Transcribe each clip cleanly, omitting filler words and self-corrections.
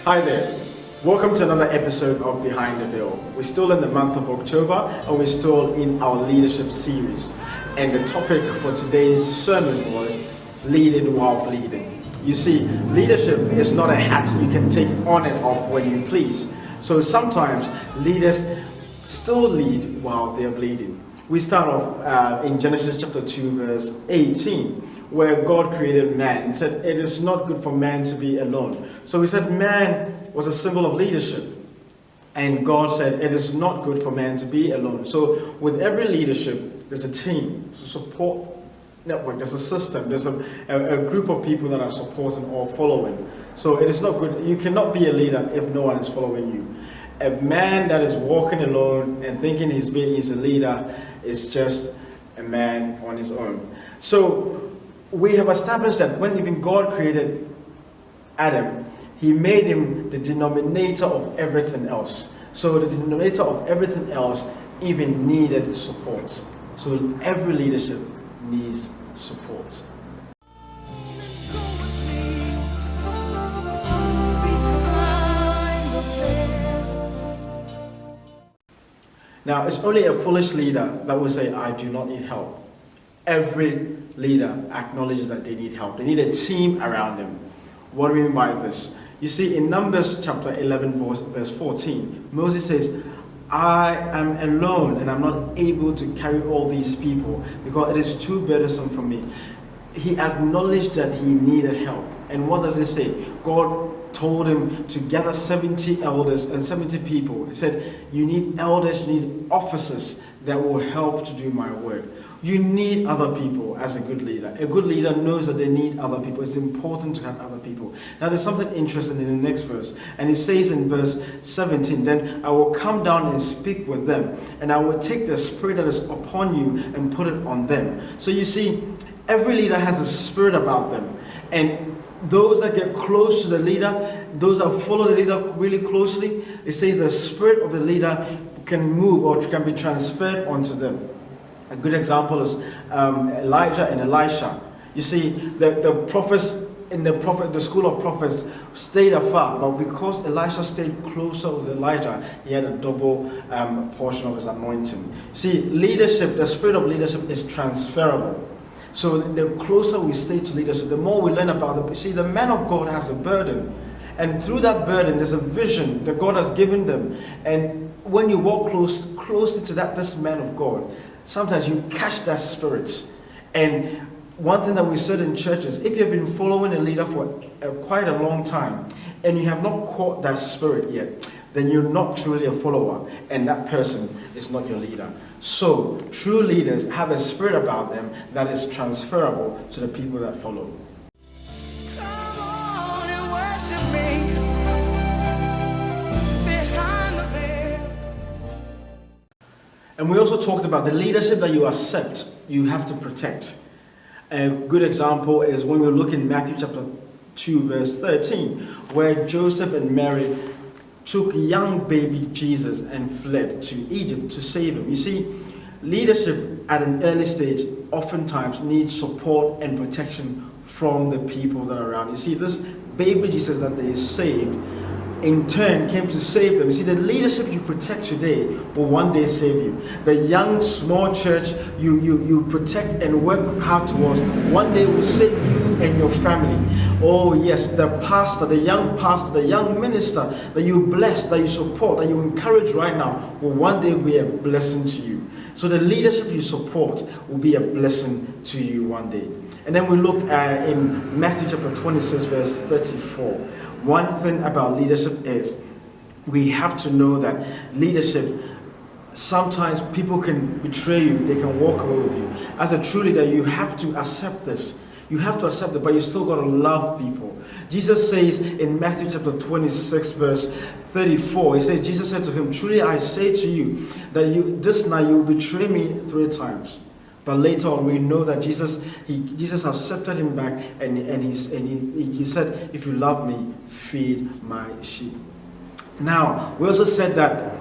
Hi there. Welcome to another episode of Behind the Veil. We're still in the month of October and we're still in our leadership series. And the topic for today's sermon was leading while bleeding. You see, leadership is not a hat you can take on and off when you please. So sometimes leaders still lead while they're bleeding. We start off in Genesis chapter 2 verse 18. Where God created man and said it is not good for man to be alone. So we said man was a symbol of leadership. And God said it is not good for man to be alone. So with every leadership, there's a team, there's a support network, there's a system, there's a group of people that are supporting or following. So it is not good. You cannot be a leader if no one is following you. A man that is walking alone and thinking he's a leader is just a man on his own. So we have established that when even God created Adam, he made him the denominator of everything else. So the denominator of everything else even needed support. So every leadership needs support. Now, it's only a foolish leader that will say, I do not need help. Every leader acknowledges that they need help. They need a team around them. What do we mean by this? You see, in Numbers chapter 11, verse 14, Moses says, I am alone and I'm not able to carry all these people because it is too burdensome for me. He acknowledged that he needed help. And what does it say? God told him to gather 70 elders and 70 people. He said, you need elders, you need officers that will help to do my work. You need other people as a good leader. A good leader knows that they need other people. It's important to have other people. Now there's something interesting in the next verse. And it says in verse 17, then I will come down and speak with them. And I will take the spirit that is upon you and put it on them. So you see, every leader has a spirit about them. And those that get close to the leader, those that follow the leader really closely, it says the spirit of the leader can move or can be transferred onto them. A good example is Elijah and Elisha. You see, the prophets in the school of prophets stayed afar, but because Elisha stayed closer with Elijah, he had a double portion of his anointing. See, leadership, the spirit of leadership is transferable. So the closer we stay to leadership, the more we learn about it. See, the man of God has a burden. And through that burden, there's a vision that God has given them. And when you walk closely to this man of God, sometimes you catch that spirit. And one thing that we said in churches, if you've been following a leader for quite a long time and you have not caught that spirit yet, then you're not truly a follower and that person is not your leader. So true leaders have a spirit about them that is transferable to the people that follow. Come on and worship me behind the veil. And we also talked about the leadership that you accept, you have to protect. A good example is when we look in Matthew chapter 2 verse 13, where Joseph and Mary took young baby Jesus and fled to Egypt to save him. You see, leadership at an early stage oftentimes needs support and protection from the people that are around. You see, this baby Jesus that they saved in turn came to save them. You see, the leadership you protect today will one day save you. The young, small church you protect and work hard towards, one day will save you and your family. Oh yes, the pastor, the young minister that you bless, that you support, that you encourage right now will one day be a blessing to you. So the leadership you support will be a blessing to you one day. And then we looked at in Matthew chapter 26 verse 34. One thing about leadership is we have to know that leadership, sometimes people can betray you, they can walk away with you. As a true leader, you have to accept this. You have to accept it, but you still got to love people. Jesus says in Matthew chapter 26 verse 34, he says, Jesus said to him, truly I say to you that this night you will betray me 3 times. But later on, we know that Jesus accepted him back, and he said, if you love me, feed my sheep. Now, we also said that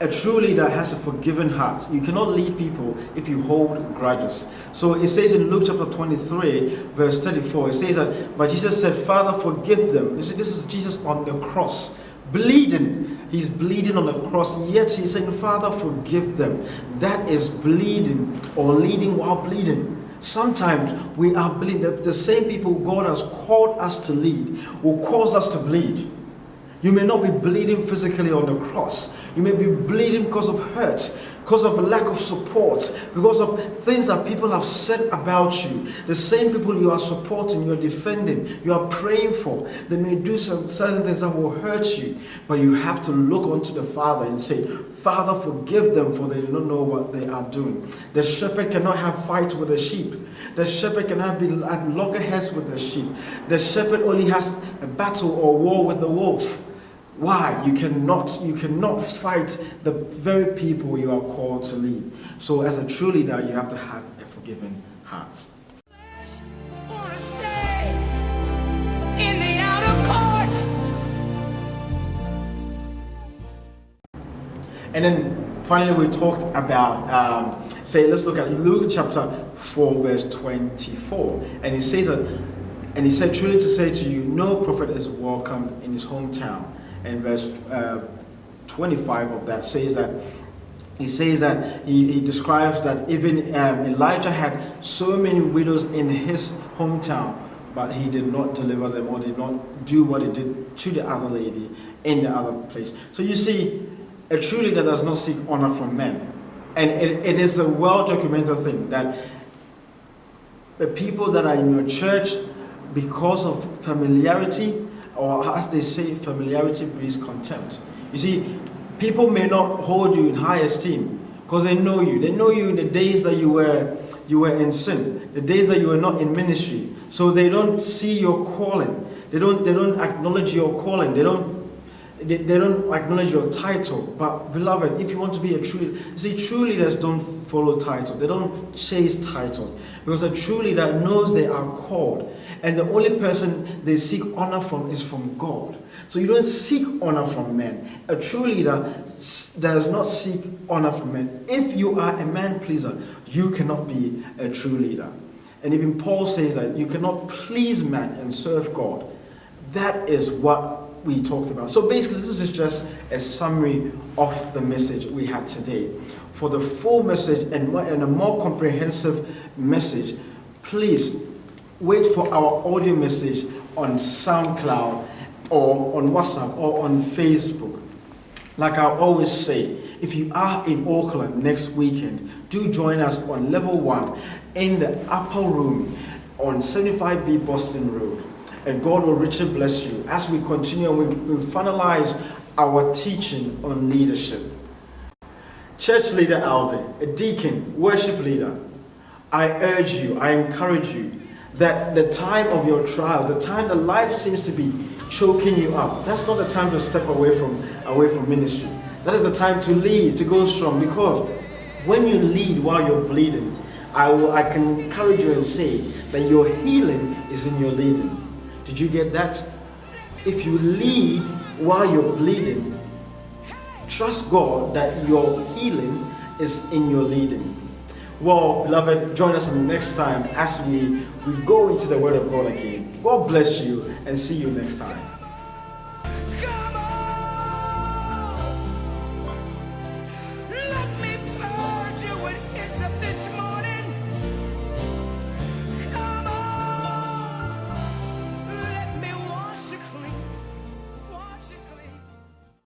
A true leader has a forgiving heart. You cannot lead people if you hold grudges. So it says in Luke chapter 23, verse 34, it says that, but Jesus said, Father, forgive them. You see, this is Jesus on the cross, bleeding. He's bleeding on the cross, yet he's saying, Father, forgive them. That is bleeding, or leading while bleeding. Sometimes we are bleeding. The same people God has called us to lead will cause us to bleed. You may not be bleeding physically on the cross. You may be bleeding because of hurts, because of a lack of support, because of things that people have said about you. The same people you are supporting, you're defending, you are praying for, they may do some certain things that will hurt you. But you have to look unto the Father and say, Father, forgive them, for they do not know what they are doing. The shepherd cannot have fights with the sheep. The shepherd cannot be at loggerheads with the sheep. The shepherd only has a battle or war with the wolf. Why? You cannot fight the very people you are called to lead. So as a true leader, you have to have a forgiving heart. Wanna stay in the outer court. And then finally we talked about, let's look at Luke chapter 4 verse 24. And it says that, and he said, truly to say to you, no prophet is welcome in his hometown. And verse 25 of that says that, he describes that even Elijah had so many widows in his hometown, but he did not deliver them, or did not do what he did to the other lady in the other place. So you see, a true leader does not seek honor from men. And it is a well-documented thing that the people that are in your church, because of familiarity, or as they say, familiarity breeds contempt. You see, people may not hold you in high esteem because they know you. They know you in the days that you were in sin, the days that you were not in ministry. So they don't see your calling. They don't acknowledge your calling. They don't acknowledge your title. But beloved, if you want to be a true leader, see, true leaders don't follow titles. They don't chase titles, because a true leader knows they are called, and the only person they seek honor from is from God. So you don't seek honor from men. A true leader does not seek honor from men. If you are a man pleaser, you cannot be a true leader. And even Paul says that you cannot please man and serve God. That is what we talked about. So basically, this is just a summary of the message we had today. For the full message and a more comprehensive message, please wait for our audio message on SoundCloud or on WhatsApp or on Facebook. Like I always say, if you are in Auckland next weekend, do join us on level 1 in the upper room on 75B Boston Road. And God will richly bless you as we continue and we finalize our teaching on leadership. Church leader, elder, a deacon, worship leader, I urge you, I encourage you that the time of your trial, the time that life seems to be choking you up, that's not the time to step away from ministry. That is the time to lead, to go strong, because when you lead while you're bleeding, I can encourage you and say that your healing is in your leading. Did you get that? If you lead while you're bleeding, trust God that your healing is in your leading. Well, beloved, join us next time as we go into the Word of God again. God bless you and see you next time.